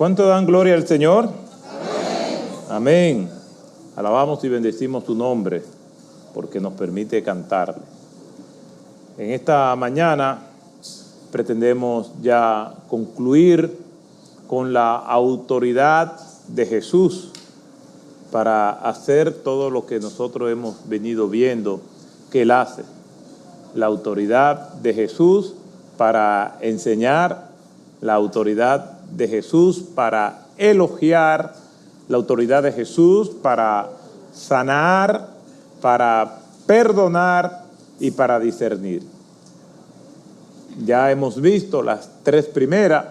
¿Cuánto dan gloria al Señor? Amén. Amén. Alabamos y bendecimos su nombre porque nos permite cantarle. En esta mañana pretendemos ya concluir con la autoridad de Jesús para hacer todo lo que nosotros hemos venido viendo que Él hace. La autoridad de Jesús para enseñar, la autoridad de Jesús para elogiar, la autoridad de Jesús para sanar, para perdonar y para discernir. Ya hemos visto las tres primeras,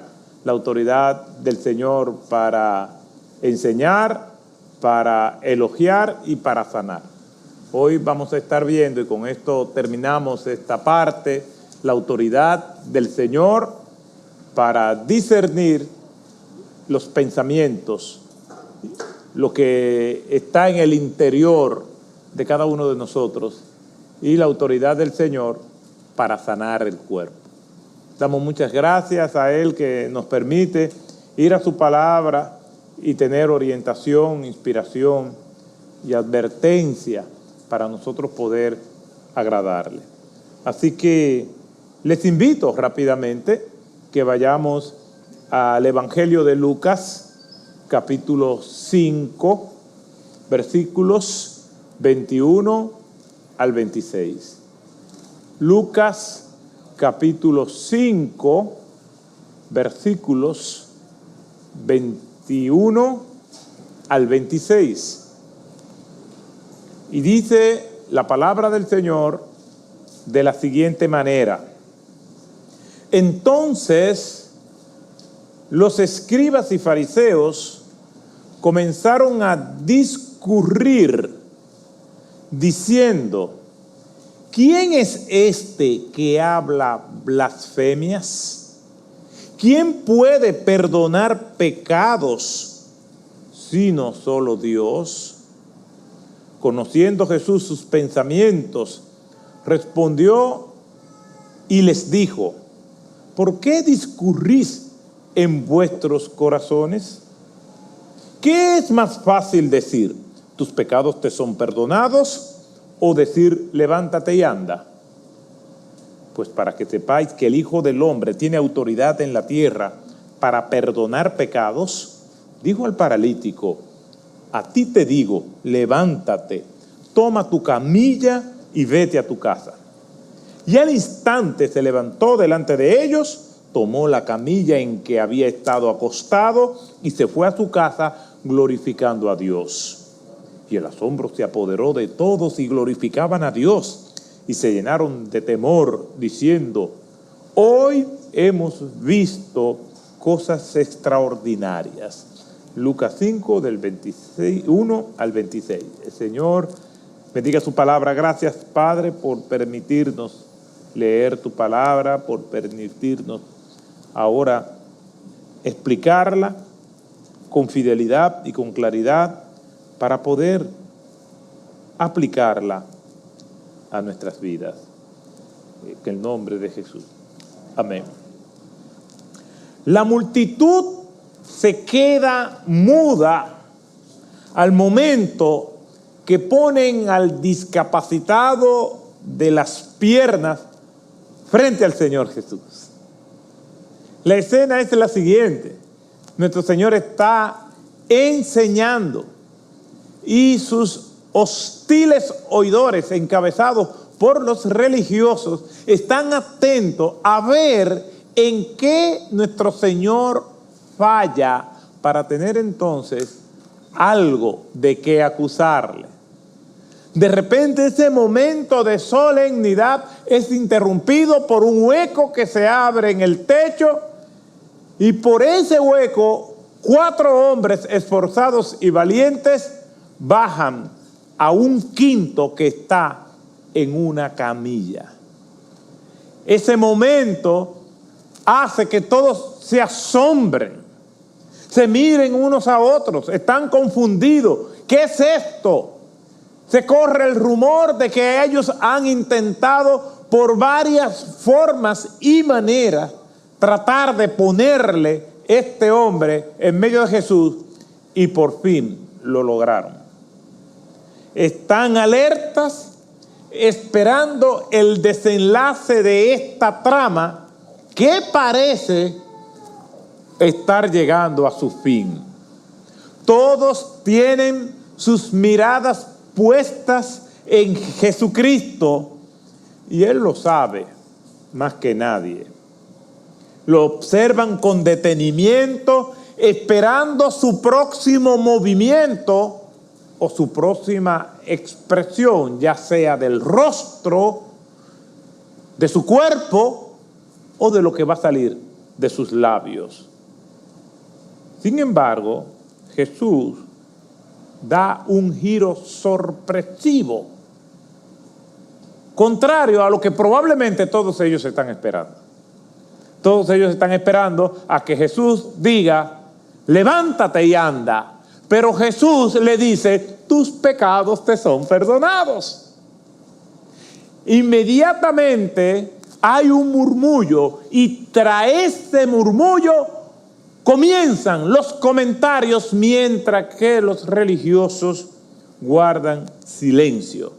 la autoridad del Señor para enseñar, para elogiar y para sanar. Hoy vamos a estar viendo, y con esto terminamos esta parte, la autoridad del Señor para discernir los pensamientos, lo que está en el interior de cada uno de nosotros, y la autoridad del Señor para sanar el cuerpo. Damos muchas gracias a Él que nos permite ir a su palabra y tener orientación, inspiración y advertencia para nosotros poder agradarle. Así que les invito rápidamente que vayamos al Evangelio de Lucas, capítulo 5, versículos 21 al 26. Lucas capítulo 5, versículos 21 al 26. Y dice la palabra del Señor de la siguiente manera: Entonces los escribas y fariseos comenzaron a discurrir diciendo: ¿Quién es este que habla blasfemias? ¿Quién puede perdonar pecados sino solo Dios? Conociendo Jesús sus pensamientos, respondió y les dijo: ¿Por qué discurrís en vuestros corazones? ¿Qué es más fácil decir: tus pecados te son perdonados? ¿O decir: levántate y anda? Pues para que sepáis que el Hijo del Hombre tiene autoridad en la tierra para perdonar pecados, dijo al paralítico: a ti te digo, levántate, toma tu camilla y vete a tu casa. Y al instante se levantó delante de ellos, tomó la camilla en que había estado acostado y se fue a su casa glorificando a Dios. Y el asombro se apoderó de todos y glorificaban a Dios y se llenaron de temor, diciendo: hoy hemos visto cosas extraordinarias. Lucas 5, del 21 al 26. El Señor bendiga su palabra. Gracias, Padre, por permitirnos leer tu palabra, por permitirnos ahora explicarla con fidelidad y con claridad, para poder aplicarla a nuestras vidas. En el nombre de Jesús. Amén. La multitud se queda muda al momento que ponen al discapacitado de las piernas frente al Señor Jesús. La escena es la siguiente: nuestro Señor está enseñando y sus hostiles oidores, encabezados por los religiosos, están atentos a ver en qué nuestro Señor falla para tener entonces algo de qué acusarle. De repente ese momento de solemnidad es interrumpido por un hueco que se abre en el techo, y por ese hueco 4 hombres esforzados y valientes bajan a un quinto que está en una camilla. Ese momento hace que todos se asombren, se miren unos a otros, están confundidos. ¿Qué es esto? Se corre el rumor de que ellos han intentado por varias formas y maneras tratar de ponerle este hombre en medio de Jesús y por fin lo lograron. Están alertas, esperando el desenlace de esta trama que parece estar llegando a su fin. Todos tienen sus miradas puestas en Jesucristo y Él lo sabe más que nadie. Lo observan con detenimiento, esperando su próximo movimiento o su próxima expresión, ya sea del rostro, de su cuerpo o de lo que va a salir de sus labios. Sin embargo, Jesús da un giro sorpresivo, contrario a lo que probablemente todos ellos están esperando. Todos ellos están esperando a que Jesús diga, levántate y anda. Pero Jesús le dice, tus pecados te son perdonados. Inmediatamente hay un murmullo y tras ese murmullo comienzan los comentarios mientras que los religiosos guardan silencio.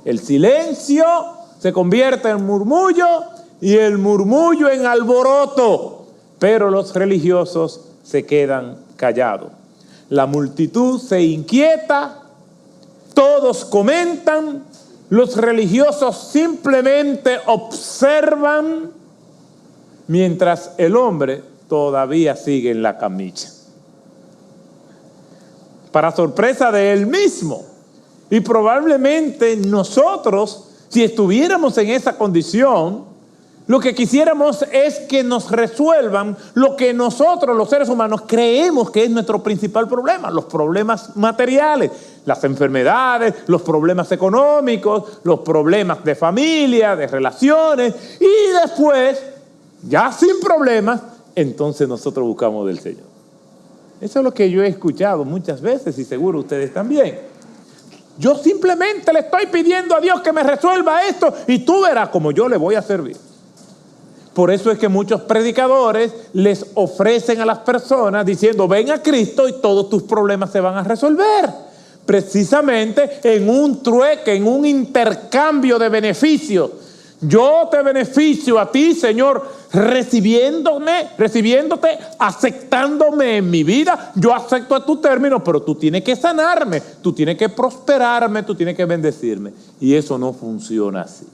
El silencio se convierte en murmullo y el murmullo en alboroto, pero los religiosos se quedan callados. La multitud se inquieta, todos comentan, los religiosos simplemente observan, mientras el hombre todavía sigue en la camilla. Para sorpresa de él mismo, y probablemente nosotros, si estuviéramos en esa condición, lo que quisiéramos es que nos resuelvan lo que nosotros, los seres humanos, creemos que es nuestro principal problema, los problemas materiales, las enfermedades, los problemas económicos, los problemas de familia, de relaciones, y después, ya sin problemas, entonces nosotros buscamos del Señor. Eso es lo que yo he escuchado muchas veces y seguro ustedes también. Yo simplemente le estoy pidiendo a Dios que me resuelva esto y tú verás cómo yo le voy a servir. Por eso es que muchos predicadores les ofrecen a las personas diciendo, ven a Cristo y todos tus problemas se van a resolver. Precisamente en un trueque, en un intercambio de beneficios. Yo te beneficio a ti, Señor, recibiéndote, aceptándome en mi vida. Yo acepto a tu término, pero tú tienes que sanarme, tú tienes que prosperarme, tú tienes que bendecirme. Y eso no funciona así.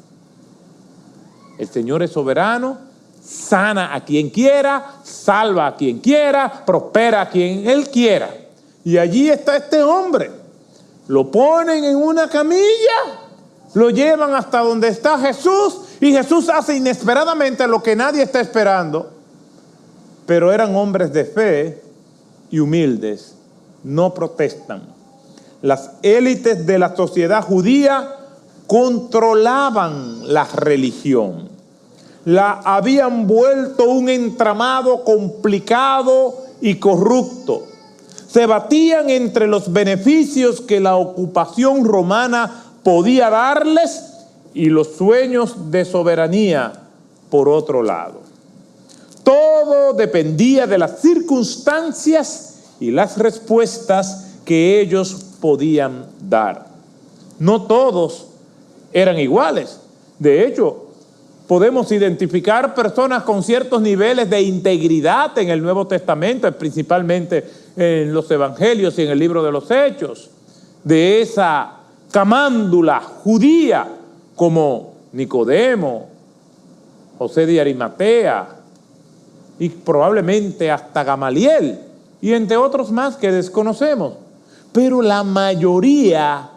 El Señor es soberano, sana a quien quiera, salva a quien quiera, prospera a quien Él quiera. Y allí está este hombre. Lo ponen en una camilla, lo llevan hasta donde está Jesús y Jesús hace inesperadamente lo que nadie está esperando. Pero eran hombres de fe y humildes, no protestan. Las élites de la sociedad judía controlaban la religión. La habían vuelto un entramado complicado y corrupto. Se batían entre los beneficios que la ocupación romana podía darles y los sueños de soberanía por otro lado. Todo dependía de las circunstancias y las respuestas que ellos podían dar. No todos eran iguales. De hecho, podemos identificar personas con ciertos niveles de integridad en el Nuevo Testamento, principalmente en los Evangelios y en el libro de los Hechos, de esa camándula judía como Nicodemo, José de Arimatea y probablemente hasta Gamaliel y entre otros más que desconocemos. Pero la mayoría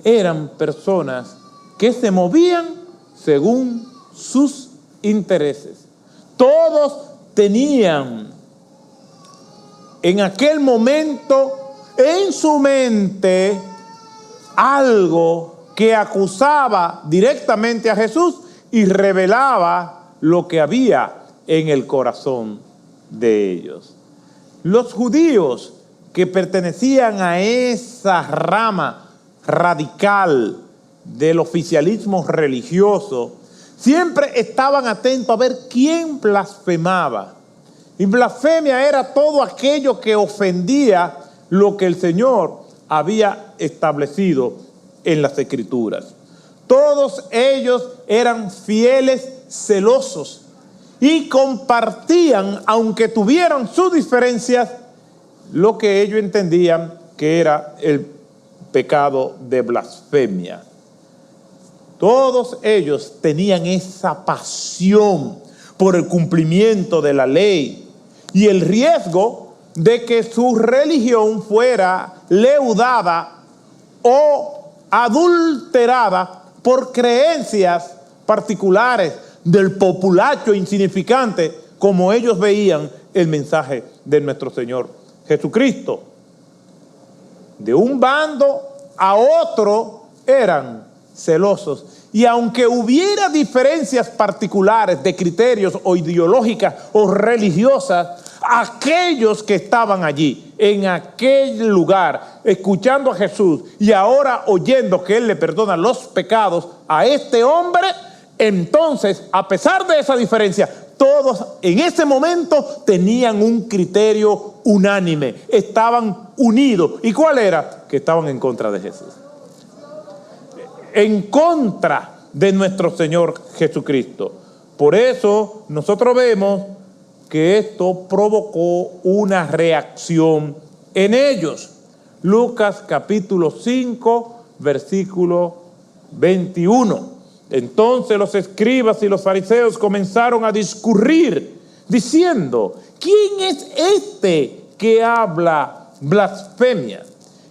eran personas que se movían según sus intereses. Todos tenían en aquel momento en su mente algo que acusaba directamente a Jesús y revelaba lo que había en el corazón de ellos. Los judíos que pertenecían a esa rama radical del oficialismo religioso siempre estaban atentos a ver quién blasfemaba Y blasfemia era todo aquello que ofendía lo que el Señor había establecido en las Escrituras. Todos ellos eran fieles, celosos y compartían, aunque tuvieran sus diferencias, lo que ellos entendían que era el pecado de blasfemia. Todos ellos tenían esa pasión por el cumplimiento de la ley y el riesgo de que su religión fuera leudada o adulterada por creencias particulares del populacho insignificante, como ellos veían el mensaje de nuestro Señor Jesucristo. De un bando a otro eran celosos. Y aunque hubiera diferencias particulares de criterios o ideológicas o religiosas, aquellos que estaban allí, en aquel lugar, escuchando a Jesús y ahora oyendo que Él le perdona los pecados a este hombre, entonces, a pesar de esa diferencia, todos en ese momento tenían un criterio unánime, estaban unidos. ¿Y cuál era? Que estaban en contra de Jesús, en contra de nuestro Señor Jesucristo. Por eso nosotros vemos que esto provocó una reacción en ellos. Lucas capítulo 5, versículo 21. Entonces los escribas y los fariseos comenzaron a discurrir, diciendo: ¿quién es este que habla blasfemia?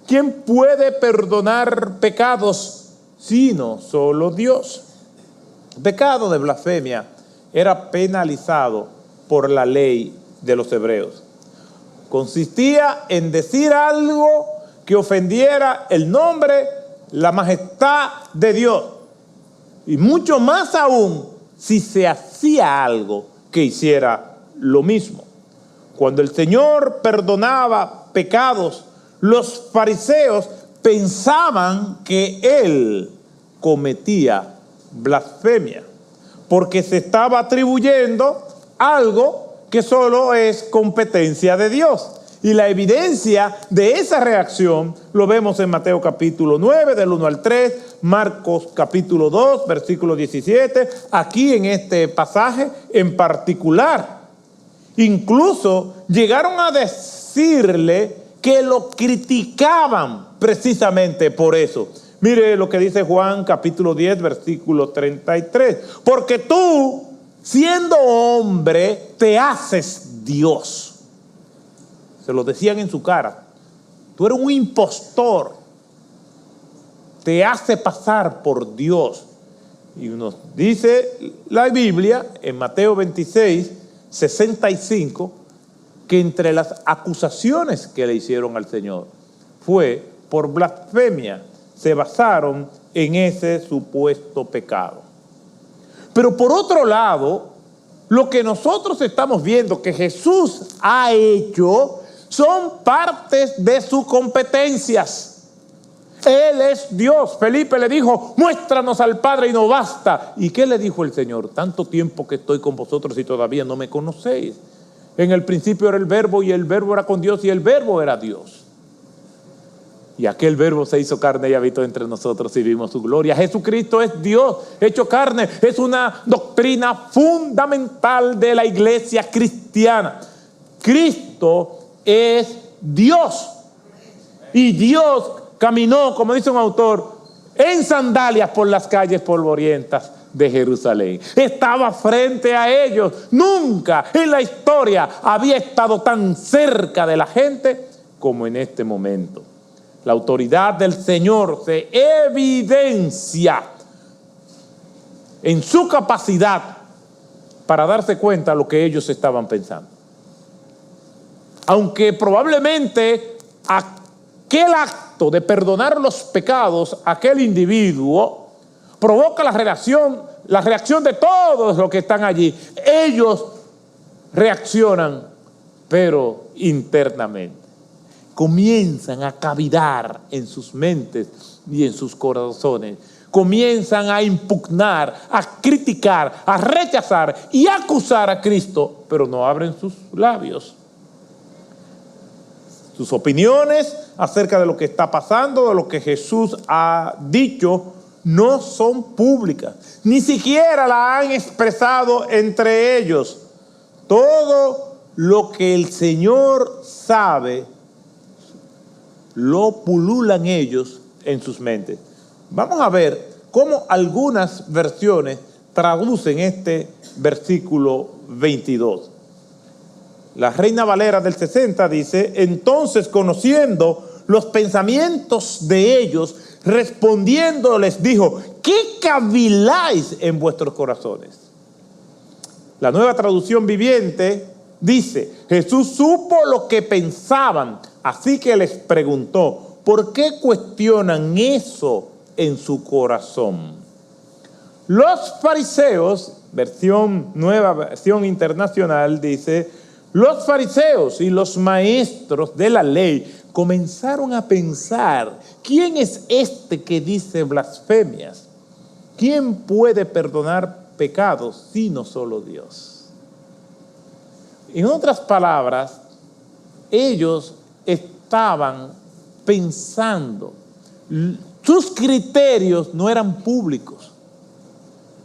¿Quién puede perdonar pecados sino solo Dios? El pecado de blasfemia era penalizado por la ley de los hebreos. Consistía en decir algo que ofendiera el nombre, la majestad de Dios. Y mucho más aún si se hacía algo que hiciera lo mismo. Cuando el Señor perdonaba pecados, los fariseos pensaban que Él cometía blasfemia, porque se estaba atribuyendo algo que solo es competencia de Dios. Y la evidencia de esa reacción lo vemos en Mateo capítulo 9, del 1 al 3, Marcos capítulo 2, versículo 17, aquí en este pasaje en particular. Incluso llegaron a decirle que lo criticaban precisamente por eso. Mire lo que dice Juan capítulo 10, versículo 33. Porque tú, siendo hombre, te haces Dios. Se lo decían en su cara. Tú eres un impostor. Te hace pasar por Dios. Y nos dice la Biblia en Mateo 26, 65, que entre las acusaciones que le hicieron al Señor fue por blasfemia. Se basaron en ese supuesto pecado. Pero por otro lado, lo que nosotros estamos viendo que Jesús ha hecho son partes de sus competencias. Él es Dios. Felipe le dijo: muéstranos al Padre y no basta. ¿Y qué le dijo el Señor? Tanto tiempo que estoy con vosotros y todavía no me conocéis. En el principio era el Verbo y el Verbo era con Dios y el Verbo era Dios. Y aquel Verbo se hizo carne y habitó entre nosotros y vimos su gloria. Jesucristo es Dios hecho carne. Es una doctrina fundamental de la iglesia cristiana. Cristo es Dios. Y Dios caminó, como dice un autor, en sandalias por las calles polvorientas de Jerusalén. Estaba frente a ellos. Nunca en la historia había estado tan cerca de la gente como en este momento. La autoridad del Señor se evidencia en su capacidad para darse cuenta de lo que ellos estaban pensando. Aunque probablemente aquel acto de perdonar los pecados a aquel individuo provoca la reacción de todos los que están allí. Ellos reaccionan, pero internamente. Comienzan a cavilar en sus mentes y en sus corazones. comienzan a impugnar, a criticar, a rechazar y a acusar a Cristo, pero no abren sus labios. Sus opiniones acerca de lo que está pasando, de lo que Jesús ha dicho, no son públicas. Ni siquiera la han expresado entre ellos. Todo lo que el Señor sabe, lo pululan ellos en sus mentes. Vamos a ver cómo algunas versiones traducen este versículo 22. La Reina Valera del 60 dice: entonces, conociendo los pensamientos de ellos, respondiendo les dijo: ¿qué caviláis en vuestros corazones? La Nueva Traducción Viviente dice: Jesús supo lo que pensaban, así que les preguntó: ¿por qué cuestionan eso en su corazón? Los fariseos, Nueva Versión Internacional, dice: los fariseos y los maestros de la ley comenzaron a pensar: ¿quién es este que dice blasfemias? ¿Quién puede perdonar pecados sino solo Dios? En otras palabras, ellos estaban pensando, sus criterios no eran públicos.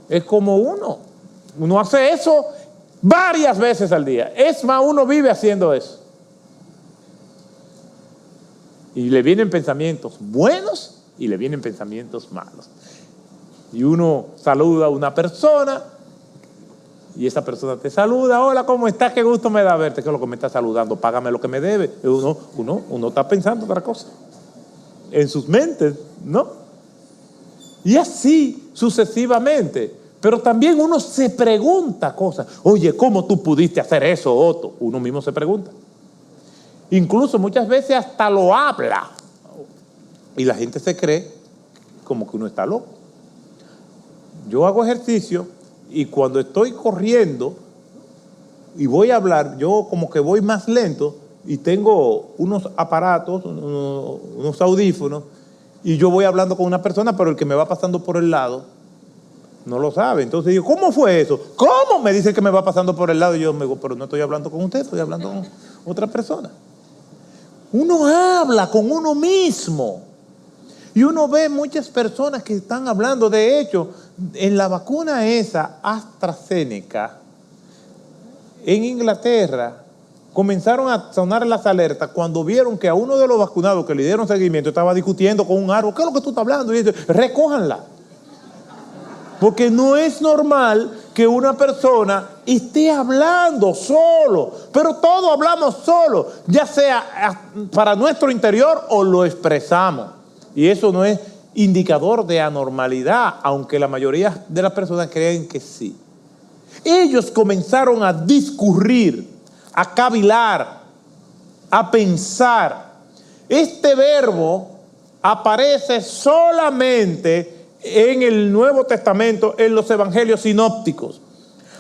Es como uno hace eso varias veces al día. Es más, uno vive haciendo eso. Y le vienen pensamientos buenos y le vienen pensamientos malos. Y uno saluda a una persona y esa persona te saluda: hola, ¿cómo estás? Qué gusto me da verte. ¿Qué es lo que me está saludando? Págame lo que me debe. Uno está pensando otra cosa en sus mentes, ¿no? Y así sucesivamente. Pero también uno se pregunta cosas. Oye, ¿cómo tú pudiste hacer eso, Otto? Uno mismo se pregunta. Incluso muchas veces hasta lo habla. Y la gente se cree como que uno está loco. Yo hago ejercicio y cuando estoy corriendo y voy a hablar, yo como que voy más lento y tengo unos aparatos, unos audífonos, y yo voy hablando con una persona, pero el que me va pasando por el lado no lo sabe. Entonces digo: ¿cómo fue eso? ¿Cómo? Me dice que me va pasando por el lado. Y yo me digo: pero no estoy hablando con usted, estoy hablando con otra persona. Uno habla con uno mismo. Y uno ve muchas personas que están hablando. De hecho, en la vacuna esa, AstraZeneca, en Inglaterra, comenzaron a sonar las alertas cuando vieron que a uno de los vacunados que le dieron seguimiento estaba discutiendo con un árbol. ¿Qué es lo que tú estás hablando? Y dice: recójanla. Porque no es normal que una persona esté hablando solo, pero todos hablamos solo, ya sea para nuestro interior o lo expresamos. Y eso no es indicador de anormalidad, aunque la mayoría de las personas creen que sí. Ellos comenzaron a discurrir, a cavilar, a pensar. Este verbo aparece solamente en el Nuevo Testamento, en los evangelios sinópticos,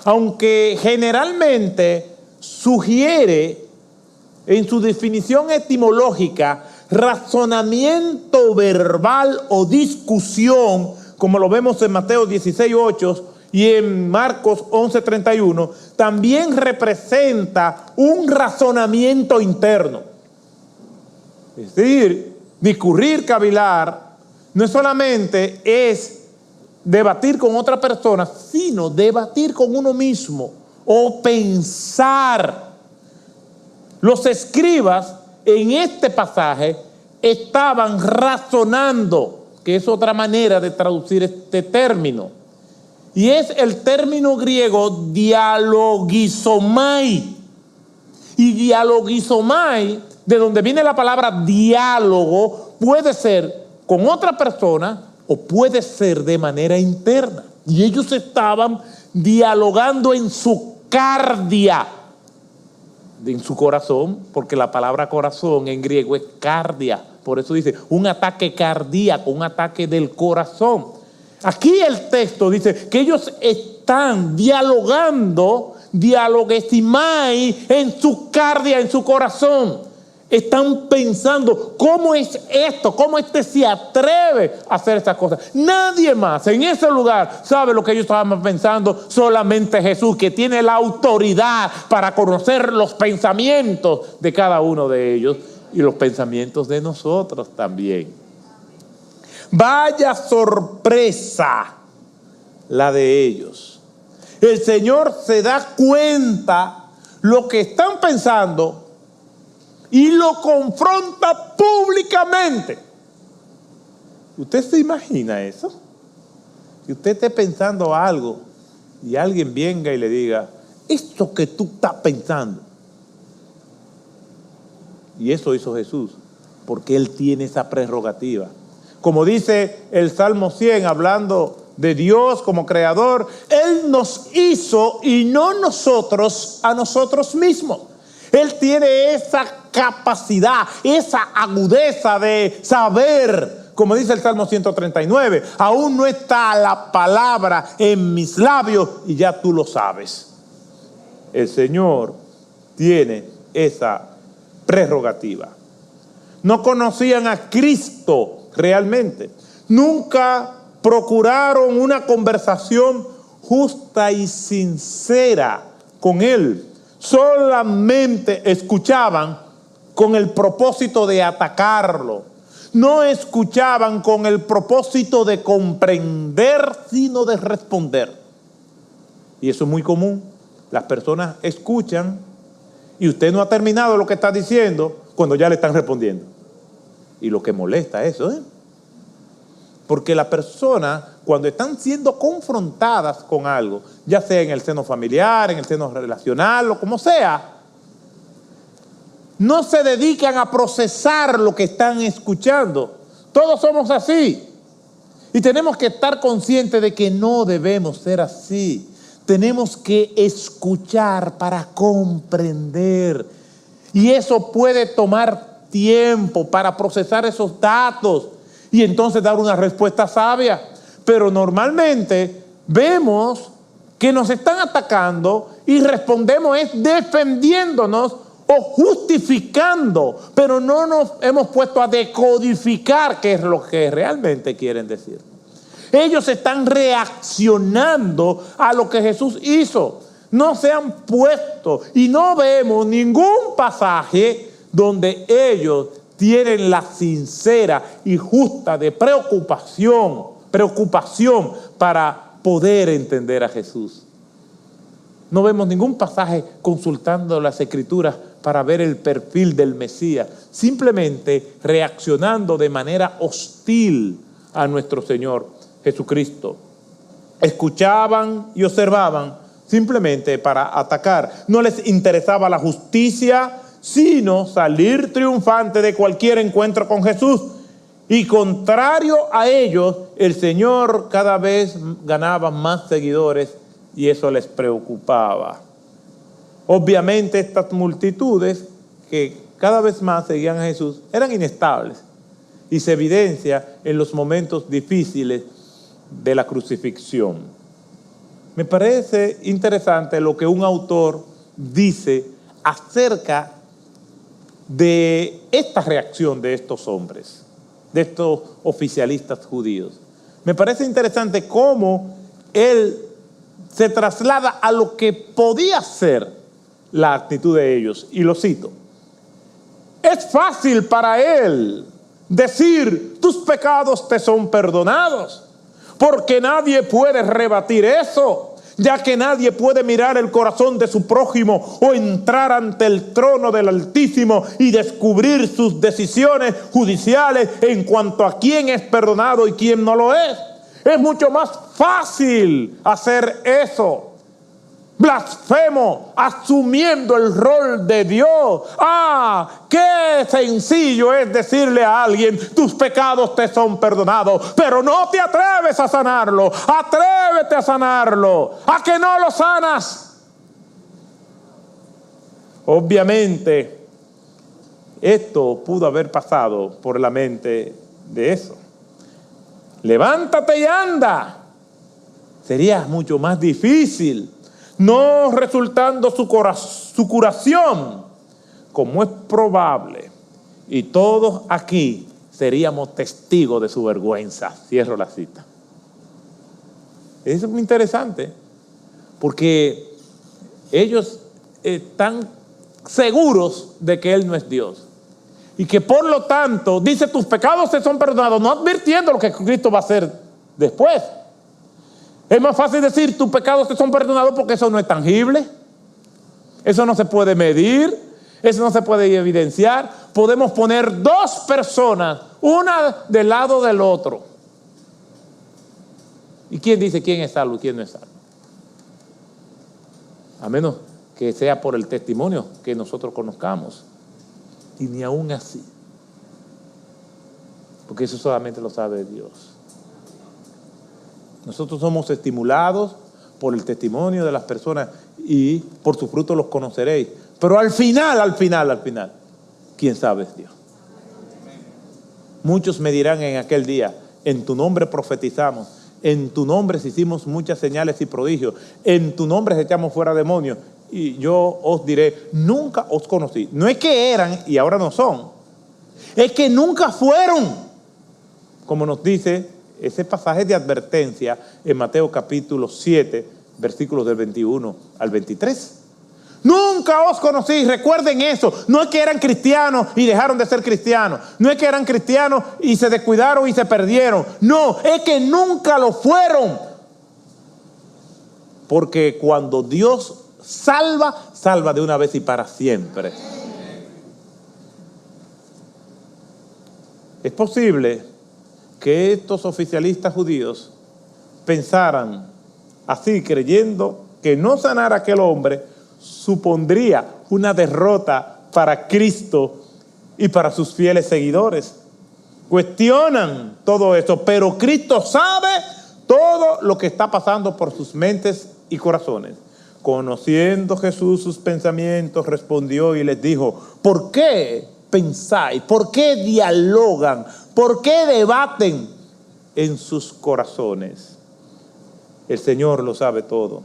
aunque generalmente sugiere en su definición etimológica razonamiento verbal o discusión, como lo vemos en Mateo 16:8 y en Marcos 11:31, también representa un razonamiento interno. Es decir, discurrir, cavilar, no solamente es debatir con otra persona, sino debatir con uno mismo o pensar. Los escribas en este pasaje estaban razonando, que es otra manera de traducir este término. Y es el término griego dialogizomai. Y dialogizomai, de donde viene la palabra diálogo, puede ser con otra persona o puede ser de manera interna. Y ellos estaban dialogando en su cardia, en su corazón, porque la palabra corazón en griego es cardia. Por eso dice un ataque cardíaco, un ataque del corazón. Aquí el texto dice que ellos están dialogando, dialogesimai, en su cardia, en su corazón. están pensando, ¿cómo es esto? ¿Cómo este se atreve a hacer estas cosas? Nadie más en ese lugar sabe lo que ellos estaban pensando, solamente Jesús, que tiene la autoridad para conocer los pensamientos de cada uno de ellos y los pensamientos de nosotros también. Vaya sorpresa la de ellos. El Señor se da cuenta lo que están pensando y lo confronta públicamente. ¿Usted se imagina eso? Que usted esté pensando algo y alguien venga y le diga, esto que tú estás pensando. Y eso hizo Jesús, porque Él tiene esa prerrogativa. Como dice el Salmo 100, hablando de Dios como creador, Él nos hizo y no nosotros a nosotros mismos. Él tiene esa capacidad, esa agudeza de saber, como dice el Salmo 139, aún no está la palabra en mis labios y ya tú lo sabes. El Señor tiene esa prerrogativa. No conocían a Cristo realmente. Nunca procuraron una conversación justa y sincera con Él. Solamente escuchaban con el propósito de atacarlo. No escuchaban con el propósito de comprender, sino de responder. Y eso es muy común. Las personas escuchan y usted no ha terminado lo que está diciendo cuando ya le están respondiendo. Y lo que molesta es eso, porque la persona, cuando están siendo confrontadas con algo, ya sea en el seno familiar, en el seno relacional o como sea, no se dedican a procesar lo que están escuchando. Todos somos así. Y tenemos que estar conscientes de que no debemos ser así. Tenemos que escuchar para comprender. Y eso puede tomar tiempo para procesar esos datos y entonces dar una respuesta sabia. Pero normalmente vemos que nos están atacando y respondemos es defendiéndonos o justificando, pero no nos hemos puesto a decodificar qué es lo que realmente quieren decir. Ellos están reaccionando a lo que Jesús hizo. No se han puesto y no vemos ningún pasaje donde ellos tienen la sincera y justa de preocupación para poder entender a Jesús. No vemos ningún pasaje consultando las Escrituras para ver el perfil del Mesías, simplemente reaccionando de manera hostil a nuestro Señor Jesucristo. Escuchaban y observaban simplemente para atacar. No les interesaba la justicia, sino salir triunfante de cualquier encuentro con Jesús. Y contrario a ellos, el Señor cada vez ganaba más seguidores y eso les preocupaba. Obviamente estas multitudes que cada vez más seguían a Jesús eran inestables y se evidencia en los momentos difíciles de la crucifixión. Me parece interesante lo que un autor dice acerca de esta reacción de estos hombres, de estos oficialistas judíos. Me parece interesante cómo él se traslada a lo que podía ser la actitud de ellos, y lo cito. Es fácil para él decir, tus pecados te son perdonados, porque nadie puede rebatir eso, ya que nadie puede mirar el corazón de su prójimo o entrar ante el trono del Altísimo y descubrir sus decisiones judiciales en cuanto a quién es perdonado y quién no lo es. Es mucho más fácil hacer eso. Blasfemo, asumiendo el rol de Dios. Qué sencillo es decirle a alguien, tus pecados te son perdonados, pero no te atreves a sanarlo. Atrévete a sanarlo. ¿A que no lo sanas? Obviamente, esto pudo haber pasado por la mente de eso. Levántate y anda. Sería mucho más difícil, no resultando su curación, como es probable Y todos aquí seríamos testigos de su vergüenza. Cierro la cita. Eso es muy interesante, porque ellos están seguros de que Él no es Dios. Y que por lo tanto, dice, tus pecados te son perdonados, no advirtiendo lo que Cristo va a hacer después. Es más fácil decir, tus pecados te son perdonados, porque eso no es tangible. Eso no se puede medir, eso no se puede evidenciar. Podemos poner dos personas, una del lado del otro. ¿Y quién dice quién es salvo y quién no es salvo? A menos que sea por el testimonio que nosotros conozcamos. Y ni aún así. Porque eso solamente lo sabe Dios. Nosotros somos estimulados por el testimonio de las personas y por su fruto los conoceréis. Pero al final, ¿quién sabe es Dios? Muchos me dirán en aquel día, en tu nombre profetizamos, en tu nombre hicimos muchas señales y prodigios, en tu nombre echamos fuera demonios. Y yo os diré, nunca os conocí. No es que eran y ahora no son, es que nunca fueron. Como nos dice ese pasaje de advertencia en Mateo capítulo 7, versículos del 21 al 23. Nunca os conocí, recuerden eso. No es que eran cristianos y dejaron de ser cristianos. No es que eran cristianos y se descuidaron y se perdieron. No, es que nunca lo fueron. Porque cuando Dios salva, salva de una vez y para siempre. Es posible que estos oficialistas judíos pensaran así, creyendo que no sanar a aquel hombre supondría una derrota para Cristo y para sus fieles seguidores. Cuestionan todo esto, pero Cristo sabe todo lo que está pasando por sus mentes y corazones. Conociendo Jesús sus pensamientos, respondió y les dijo, ¿por qué pensáis? ¿Por qué dialogan? ¿Por qué debaten en sus corazones? El Señor lo sabe todo.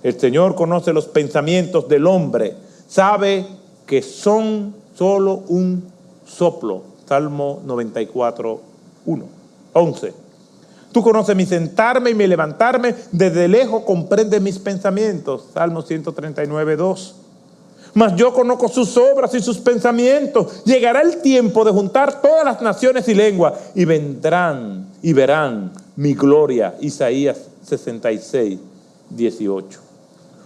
El Señor conoce los pensamientos del hombre. Sabe que son solo un soplo. Salmo 94, 11. Tú conoces mi sentarme y mi levantarme. Desde lejos comprendes mis pensamientos. Salmo 139, 2. Mas yo conozco sus obras y sus pensamientos. Llegará el tiempo de juntar todas las naciones y lenguas, y vendrán y verán mi gloria. Isaías 66, 18.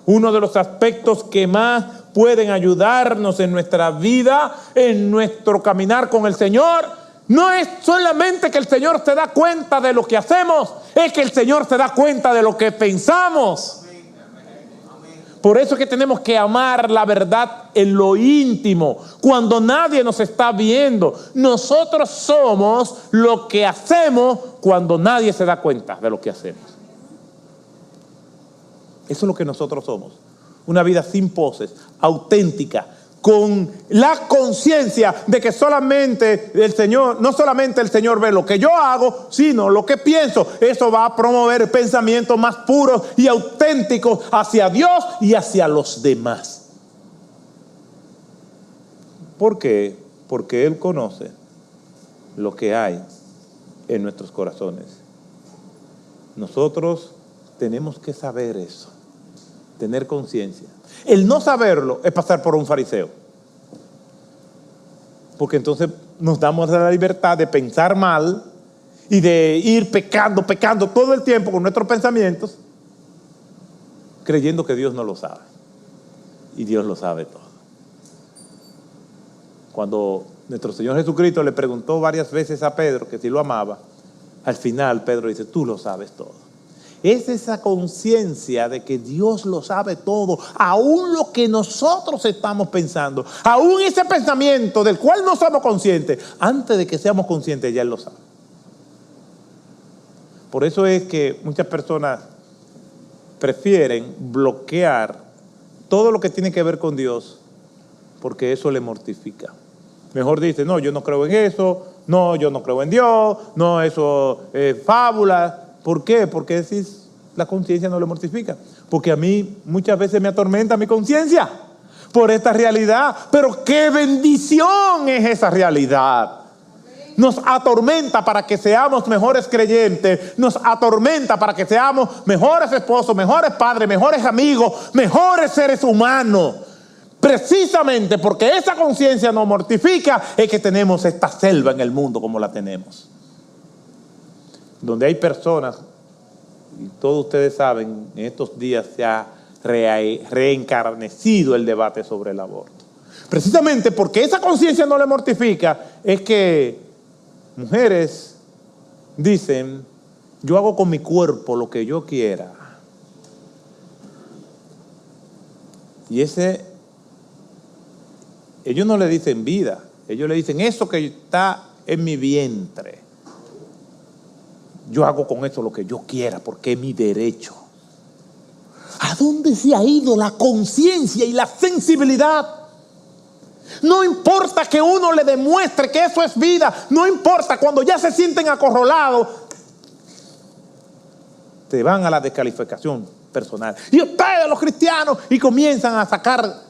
Uno de los aspectos que más pueden ayudarnos en nuestra vida, en nuestro caminar con el Señor, no es solamente que el Señor se da cuenta de lo que hacemos, es que el Señor se da cuenta de lo que pensamos. Por eso es que tenemos que amar la verdad en lo íntimo, cuando nadie nos está viendo. Nosotros somos lo que hacemos cuando nadie se da cuenta de lo que hacemos. Eso es lo que nosotros somos. Una vida sin poses, auténtica, con la conciencia de que solamente el Señor, no solamente el Señor ve lo que yo hago, sino lo que pienso. Eso va a promover pensamientos más puros y auténticos hacia Dios y hacia los demás. ¿Por qué? Porque Él conoce lo que hay en nuestros corazones. Nosotros tenemos que saber eso, tener conciencia. El no saberlo es pasar por un fariseo, porque entonces nos damos la libertad de pensar mal y de ir pecando todo el tiempo con nuestros pensamientos, creyendo que Dios no lo sabe. Y Dios lo sabe todo. Cuando nuestro Señor Jesucristo le preguntó varias veces a Pedro que si lo amaba, al final Pedro dice, tú lo sabes todo. Es esa conciencia de que Dios lo sabe todo, aún lo que nosotros estamos pensando, aún ese pensamiento del cual no somos conscientes, antes de que seamos conscientes ya Él lo sabe. Por eso es que muchas personas prefieren bloquear todo lo que tiene que ver con Dios, porque eso le mortifica. Mejor dice, no, yo no creo en eso, no, yo no creo en Dios, no, eso es fábula. ¿Por qué? Porque la conciencia no le mortifica. Porque a mí muchas veces me atormenta mi conciencia. por esta realidad. Pero qué bendición es esa realidad. Nos atormenta para que seamos mejores creyentes, nos atormenta para que seamos mejores esposos, mejores padres, mejores amigos, mejores seres humanos. Precisamente porque esa conciencia nos mortifica es que tenemos esta selva en el mundo como la tenemos. Donde hay personas, y todos ustedes saben, en estos días se ha reencarnecido el debate sobre el aborto. Precisamente porque esa conciencia no le mortifica es que mujeres dicen, yo hago con mi cuerpo lo que yo quiera. Y ellos no le dicen vida, ellos le dicen eso que está en mi vientre. Yo hago con eso lo que yo quiera porque es mi derecho. ¿A dónde se ha ido la conciencia y la sensibilidad? No importa que uno le demuestre que eso es vida, no importa, cuando ya se sienten acorralados, te van a la descalificación personal. Y ustedes, los cristianos, y comienzan a sacar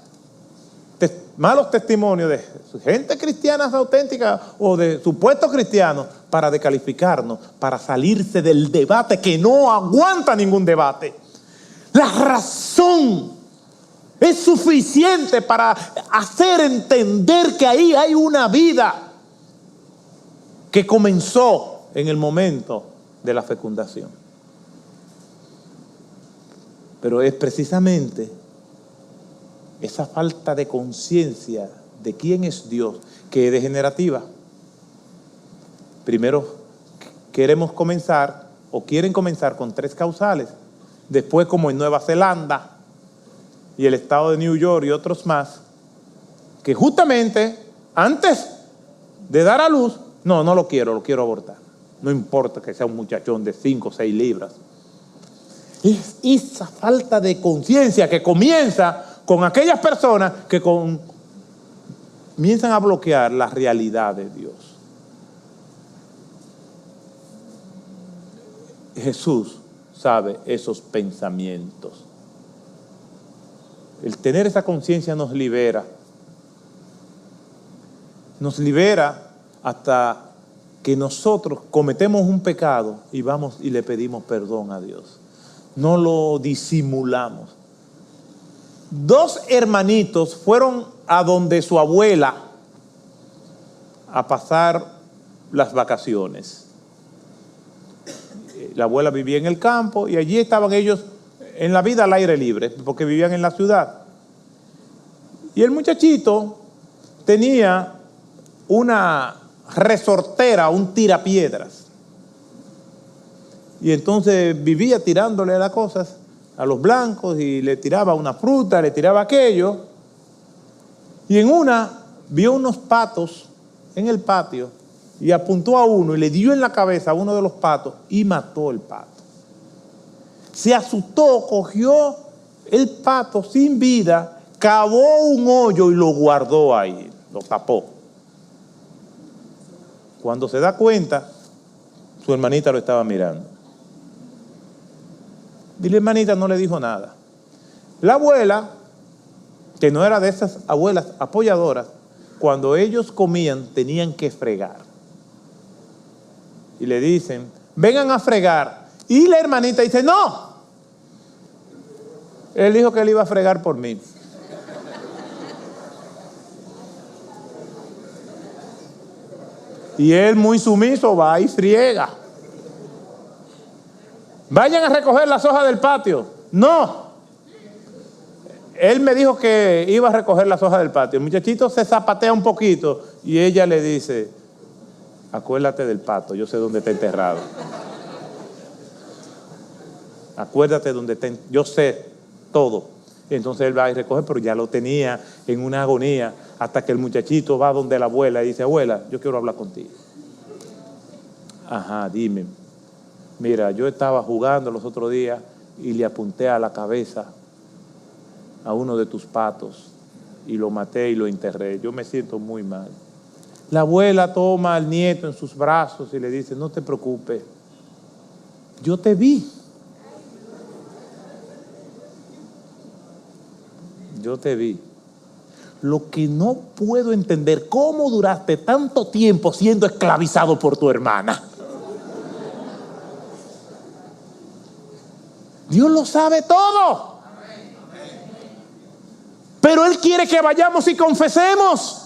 malos testimonios de gente cristiana auténtica o de supuestos cristianos para descalificarnos, para salirse del debate que no aguanta ningún debate. La razón es suficiente para hacer entender que ahí hay una vida que comenzó en el momento de la fecundación. Pero es precisamente esa falta de conciencia de quién es Dios que es degenerativa. Primero queremos comenzar o quieren comenzar con 3 causales. Después, como en Nueva Zelanda y el estado de New York y otros más, que justamente antes de dar a luz, no lo quiero abortar. No importa que sea un muchachón de 5 o 6 libras. Es esa falta de conciencia que comienza con aquellas personas que comienzan a bloquear la realidad de Dios. Jesús sabe esos pensamientos. El tener esa conciencia nos libera. Nos libera hasta que nosotros cometemos un pecado y vamos y le pedimos perdón a Dios. No lo disimulamos. 2 hermanitos fueron a donde su abuela a pasar las vacaciones. La abuela vivía en el campo y allí estaban ellos en la vida al aire libre, porque vivían en la ciudad. Y el muchachito tenía una resortera, un tirapiedras. Y entonces vivía tirándole las cosas a los blancos y le tiraba una fruta, le tiraba aquello. Y en una vio unos patos en el patio y apuntó a uno y le dio en la cabeza a uno de los patos y mató el pato. Se asustó, cogió el pato sin vida, cavó un hoyo y lo guardó ahí, lo tapó. Cuando se da cuenta, su hermanita lo estaba mirando. Y la hermanita no le dijo nada. La abuela, que no era de esas abuelas apoyadoras, cuando ellos comían tenían que fregar. Y le dicen, vengan a fregar. Y la hermanita dice, no. Él dijo que él iba a fregar por mí. Y él muy sumiso va y friega. Vayan a recoger las hojas del patio. No. Él me dijo que iba a recoger las hojas del patio. El muchachito se zapatea un poquito y ella le dice, acuérdate del pato, yo sé dónde está enterrado. Acuérdate dónde está, yo sé todo. Y entonces él va y recoge, pero ya lo tenía en una agonía, hasta que el muchachito va donde la abuela y dice, abuela, yo quiero hablar contigo. Ajá, dime. Mira, yo estaba jugando los otros días y le apunté a la cabeza a uno de tus patos y lo maté y lo enterré. Yo me siento muy mal. La abuela toma al nieto en sus brazos y le dice, no te preocupes, yo te vi. Yo te vi. Lo que no puedo entender, ¿cómo duraste tanto tiempo siendo esclavizado por tu hermana? Dios lo sabe todo. Pero Él quiere que vayamos y confesemos.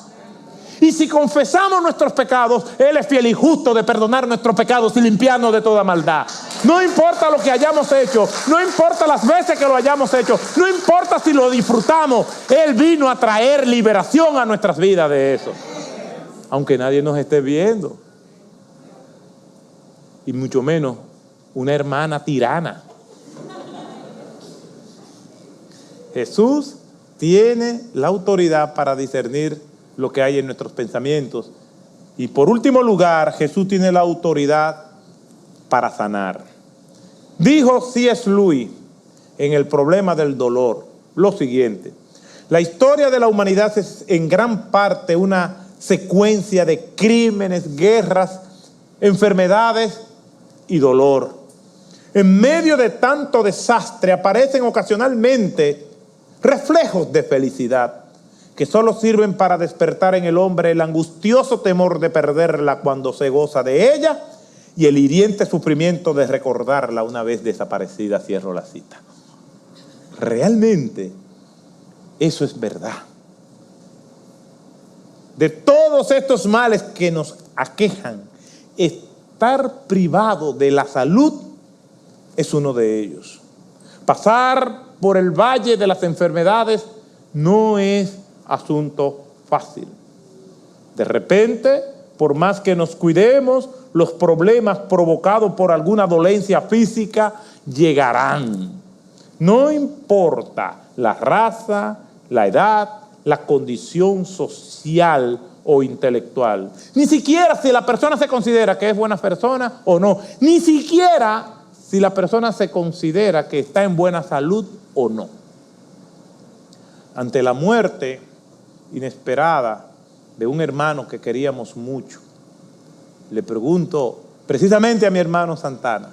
Y si confesamos nuestros pecados, Él es fiel y justo de perdonar nuestros pecados y limpiarnos de toda maldad. No importa lo que hayamos hecho, no importa las veces que lo hayamos hecho, no importa si lo disfrutamos, Él vino a traer liberación a nuestras vidas de eso. Aunque nadie nos esté viendo. Y mucho menos una hermana tirana. Jesús tiene la autoridad para discernir lo que hay en nuestros pensamientos. Y por último lugar, Jesús tiene la autoridad para sanar. Dijo C.S. Lewis en El problema del dolor lo siguiente: la historia de la humanidad es en gran parte una secuencia de crímenes, guerras, enfermedades y dolor. En medio de tanto desastre aparecen ocasionalmente reflejos de felicidad que solo sirven para despertar en el hombre el angustioso temor de perderla cuando se goza de ella y el hiriente sufrimiento de recordarla una vez desaparecida. Cierro la cita. Realmente eso es verdad. De todos estos males que nos aquejan, estar privado de la salud es uno de ellos. Pasar por el valle de las enfermedades no es asunto fácil. De repente, por más que nos cuidemos, los problemas provocados por alguna dolencia física llegarán. No importa la raza, la edad, la condición social o intelectual. Ni siquiera si la persona se considera que es buena persona o no. Ni siquiera si la persona se considera que está en buena salud o no. Ante la muerte inesperada de un hermano que queríamos mucho, le pregunto precisamente a mi hermano Santana: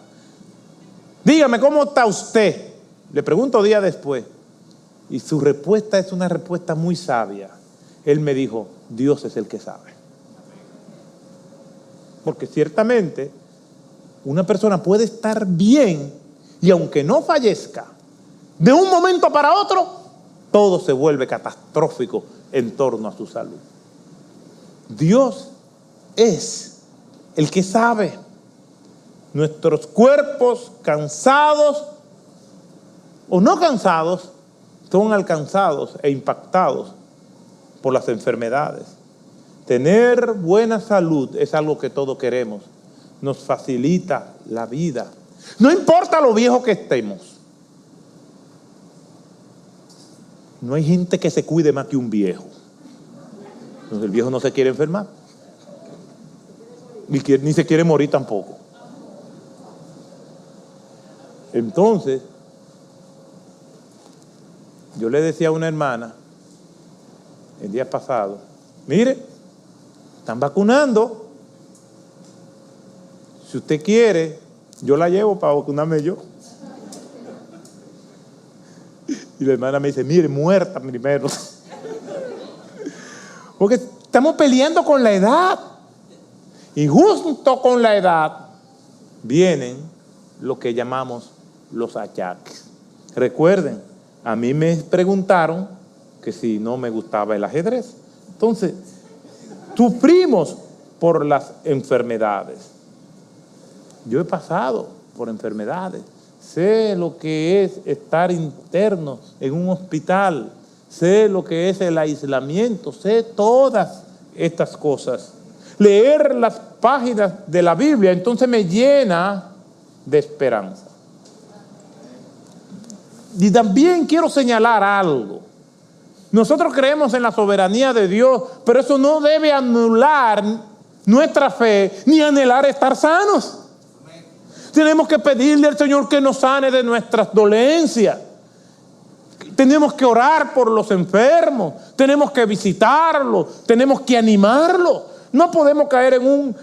dígame, ¿cómo está usted? Le pregunto días después, y su respuesta es una respuesta muy sabia. Él me dijo: Dios es el que sabe. Porque ciertamente una persona puede estar bien y aunque no fallezca, de un momento para otro, todo se vuelve catastrófico en torno a su salud. Dios es el que sabe. Nuestros cuerpos, cansados o no cansados, son alcanzados e impactados por las enfermedades. Tener buena salud es algo que todos queremos. Nos facilita la vida. No importa lo viejo que estemos. No hay gente que se cuide más que un viejo. Entonces el viejo no se quiere enfermar. Ni se quiere morir tampoco. Entonces, yo le decía a una hermana el día pasado: mire, están vacunando. Si usted quiere, yo la llevo para vacunarme yo. Y la hermana me dice: mire, muerta primero. Porque estamos peleando con la edad. Y junto con la edad vienen lo que llamamos los achaques. Recuerden, a mí me preguntaron que si no me gustaba el ajedrez. Entonces, sufrimos por las enfermedades. Yo he pasado por enfermedades. Sé lo que es estar interno en un hospital. Sé lo que es el aislamiento. Sé todas estas cosas. Leer las páginas de la Biblia entonces me llena de esperanza. Y también quiero señalar algo. Nosotros creemos en la soberanía de Dios, pero eso no debe anular nuestra fe ni anhelar estar sanos. Tenemos que pedirle al Señor que nos sane de nuestras dolencias. Tenemos que orar por los enfermos. Tenemos que visitarlos. Tenemos que animarlos. No podemos caer en un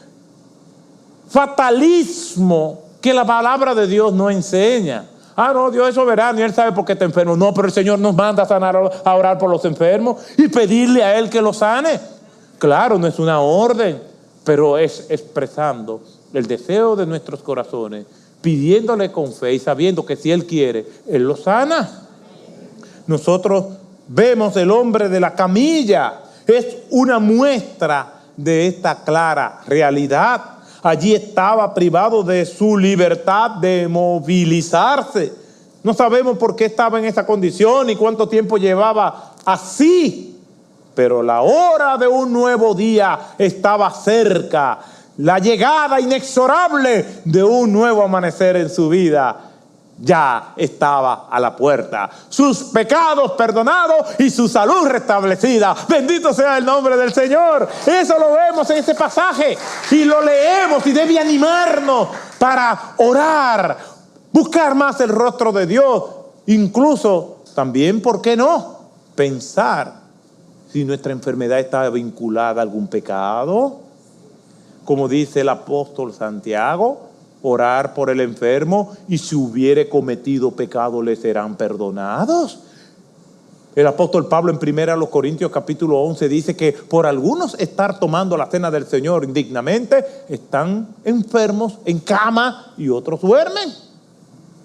fatalismo que la palabra de Dios no enseña. Ah, no, Dios es soberano y Él sabe por qué está enfermo. No, pero el Señor nos manda a sanar, a orar por los enfermos y pedirle a Él que los sane. Claro, no es una orden, pero es expresando el deseo de nuestros corazones, pidiéndole con fe y sabiendo que si Él quiere, Él los sana. Nosotros vemos el hombre de la camilla. Es una muestra de esta clara realidad. Allí estaba privado de su libertad de movilizarse. No sabemos por qué estaba en esa condición y cuánto tiempo llevaba así. Pero la hora de un nuevo día estaba cerca. La llegada inexorable de un nuevo amanecer en su vida ya estaba a la puerta. Sus pecados perdonados y su salud restablecida. Bendito sea el nombre del Señor. Eso lo vemos en ese pasaje y lo leemos y debe animarnos para orar, buscar más el rostro de Dios. Incluso también, ¿por qué no? Pensar si nuestra enfermedad está vinculada a algún pecado. Como dice el apóstol Santiago, orar por el enfermo y si hubiere cometido pecado le serán perdonados. El apóstol Pablo en 1 Corintios capítulo 11 dice que por algunos estar tomando la cena del Señor indignamente, están enfermos en cama y otros duermen.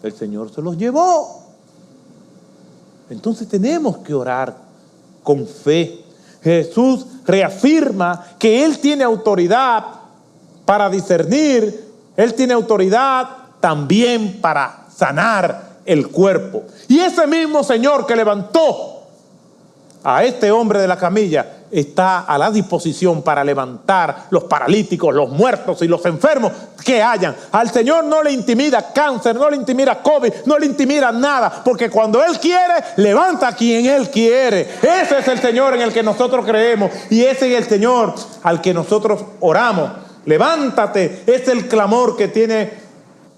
El Señor se los llevó. Entonces tenemos que orar con fe. Jesús reafirma que Él tiene autoridad para discernir. Él tiene autoridad también para sanar el cuerpo. Y ese mismo Señor que levantó a este hombre de la camilla está a la disposición para levantar los paralíticos, los muertos y los enfermos que hayan. Al Señor no le intimida cáncer, no le intimida COVID, no le intimida nada, porque cuando Él quiere, levanta a quien Él quiere. Ese es el Señor en el que nosotros creemos y ese es el Señor al que nosotros oramos. Levántate, es el clamor que tiene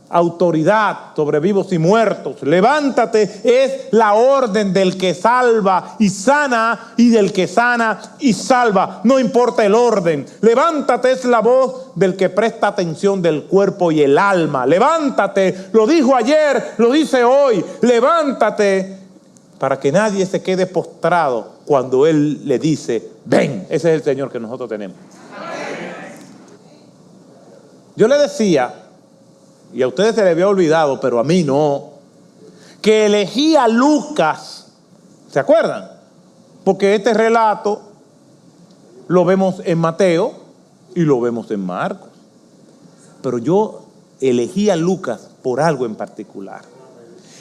autoridad sobre vivos y muertos. Levántate es la orden del que salva y sana y del que sana y salva. No importa el orden. Levántate es la voz del que presta atención del cuerpo y el alma. Levántate, lo dijo ayer, lo dice hoy. Levántate para que nadie se quede postrado cuando Él le dice, ven. Ese es el Señor que nosotros tenemos. Yo le decía, y a ustedes se les había olvidado, pero a mí no, que elegí a Lucas. ¿Se acuerdan? Porque este relato lo vemos en Mateo y lo vemos en Marcos. Pero yo elegí a Lucas por algo en particular.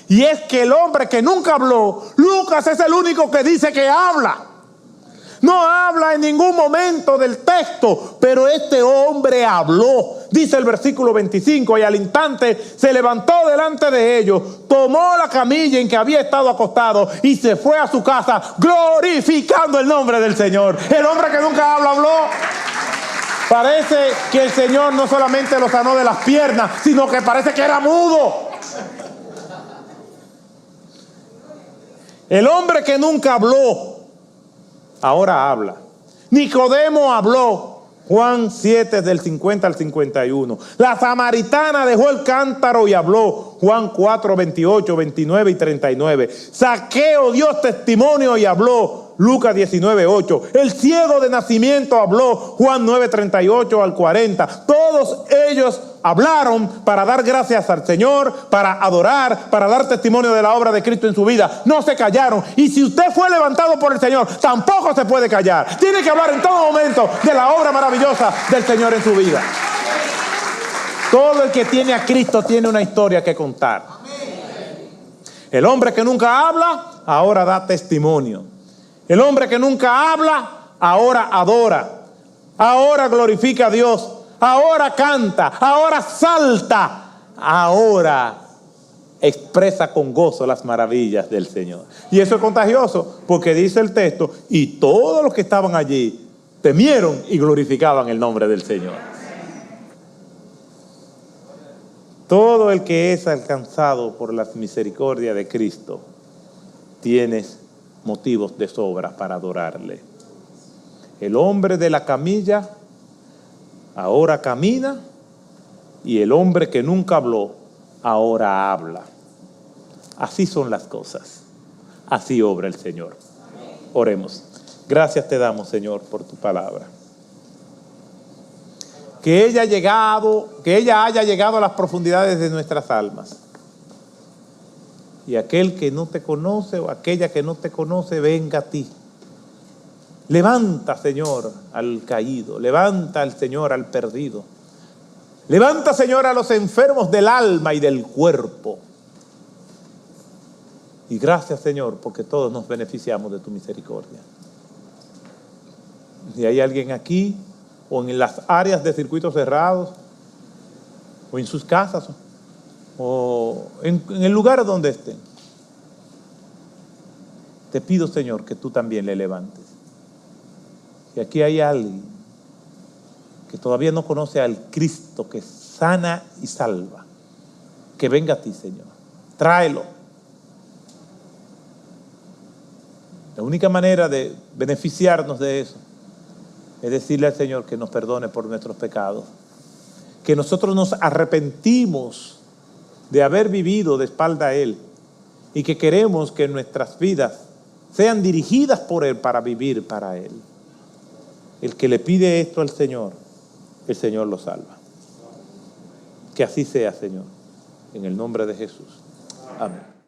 Y es que el hombre que nunca habló, Lucas es el único que dice que habla. No habla en ningún momento del texto, pero este hombre habló. Dice el versículo 25, y al instante se levantó delante de ellos, tomó la camilla en que había estado acostado y se fue a su casa glorificando el nombre del Señor. El hombre que nunca habla, habló. Parece que el Señor no solamente lo sanó de las piernas, sino que parece que era mudo. El hombre que nunca habló, ahora habla. Nicodemo habló. Juan 7 del 50 al 51. La samaritana dejó el cántaro y habló. Juan 4, 28, 29 y 39. Zaqueo dio testimonio y habló. Lucas 19, 8. El ciego de nacimiento habló. Juan 9, 38 al 40. Todos ellos hablaron para dar gracias al Señor, para adorar, para dar testimonio de la obra de Cristo en su vida. No se callaron. Y si usted fue levantado por el Señor, tampoco se puede callar. Tiene que hablar en todo momento de la obra maravillosa del Señor en su vida. Todo el que tiene a Cristo tiene una historia que contar. El hombre que nunca habla, ahora da testimonio. El hombre que nunca habla, ahora adora. Ahora glorifica a Dios. Ahora canta. Ahora salta. Ahora expresa con gozo las maravillas del Señor. Y eso es contagioso, porque dice el texto, y todos los que estaban allí temieron y glorificaban el nombre del Señor. Todo el que es alcanzado por la misericordia de Cristo tiene motivos de sobra para adorarle. El hombre de la camilla ahora camina y el hombre que nunca habló ahora habla. Así son las cosas. Así obra el Señor. Oremos. Gracias te damos, Señor, por tu palabra. Que ella haya llegado a las profundidades de nuestras almas. Y aquel que no te conoce o aquella que no te conoce, venga a ti. Levanta, Señor, al caído. Levanta al Señor al perdido. Levanta, Señor, a los enfermos del alma y del cuerpo. Y gracias, Señor, porque todos nos beneficiamos de tu misericordia. Si hay alguien aquí, o en las áreas de circuitos cerrados, o en sus casas, o en el lugar donde estén, te pido, Señor, que tú también le levantes. Si aquí hay alguien que todavía no conoce al Cristo que sana y salva, que venga a ti, Señor. Tráelo. La única manera de beneficiarnos de eso es decirle al Señor que nos perdone por nuestros pecados, que nosotros nos arrepentimos de haber vivido de espalda a Él y que queremos que nuestras vidas sean dirigidas por Él para vivir para Él. El que le pide esto al Señor, el Señor lo salva. Que así sea, Señor, en el nombre de Jesús. Amén.